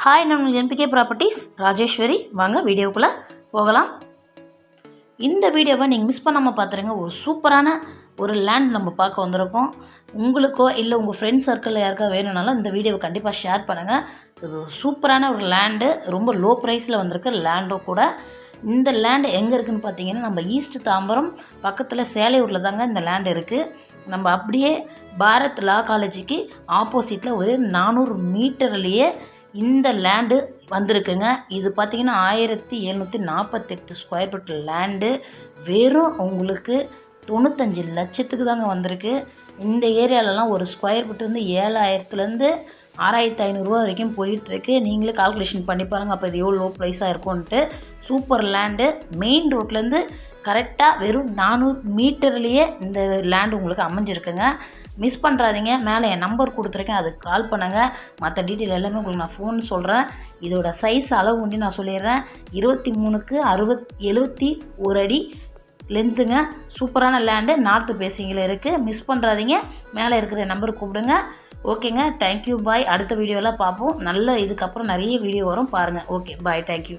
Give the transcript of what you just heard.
Hi, நம்ம NPK properties Rajeswari. வாங்க வீடியோக்குள்ளே போகலாம். இந்த வீடியோவை நீங்கள் மிஸ் பண்ணாமல் பார்த்துருங்க. ஒரு சூப்பரான ஒரு லேண்ட் நம்ம பார்க்க வந்திருக்கோம். உங்களுக்கோ இல்லை உங்கள் ஃப்ரெண்ட்ஸ் சர்க்கிளில் யாருக்கா வேணும்னாலும் இந்த வீடியோவை கண்டிப்பாக ஷேர் பண்ணுங்கள். இது சூப்பரான ஒரு லேண்டு, ரொம்ப லோ ப்ரைஸில் வந்திருக்கு லேண்டோ கூட. இந்த லேண்டு எங்கே இருக்குதுன்னு பார்த்தீங்கன்னா, நம்ம ஈஸ்ட் தாம்பரம் பக்கத்தில் சேலையூரில் தாங்க இந்த லேண்டு இருக்குது. நம்ம அப்படியே பாரத் லா காலேஜுக்கு ஆப்போசிட்டில் ஒரு 400 மீட்டர்லேயே இந்த லேண்டு வந்திருக்குங்க. இது பார்த்திங்கன்னா 1748 ஸ்கொயர் ஃபீட் லேண்டு. வெறும் உங்களுக்கு 95 லட்சத்துக்கு தாங்க வந்திருக்கு. இந்த ஏரியாலலாம் ஒரு ஸ்கொயர் ஃபீட் வந்து 7000லேருந்து 6500 வரைக்கும் போயிட்டுருக்கு. நீங்களே கால்குலேஷன் பண்ணி பாருங்கள், அப்போ இது எவ்வளோ லோ ப்ரைஸாக இருக்கும்ன்ட்டு. Super land. மெயின் ரோட்லேருந்து கரெக்டாக வெறும் 400 மீட்டர்லேயே இந்த லேண்டு உங்களுக்கு அமைஞ்சிருக்குங்க. மிஸ் பண்ணுறாதீங்க. மேலே என் நம்பர் கொடுத்துருக்கேன், அதுக்கு கால் பண்ணுங்கள். மற்ற டீட்டெயில் எல்லாமே உங்களுக்கு நான் ஃபோன் சொல்கிறேன். இதோட சைஸ் அளவு ஒண்டி நான் சொல்லிடுறேன். 23க்கு 71 அடி லென்த்துங்க. சூப்பரான லேண்டு, நார்த்து பேசிங்கில் இருக்குது. மிஸ் பண்ணுறாதீங்க. மேலே இருக்கிற நம்பர் கூப்பிடுங்க. ஓகேங்க, தேங்க்யூ, பாய். அடுத்த வீடியோவில் பார்ப்போம். நல்ல இதுக்கப்புறம் நிறைய வீடியோ வரும் பாருங்கள். ஓகே, பாய், தேங்க்யூ.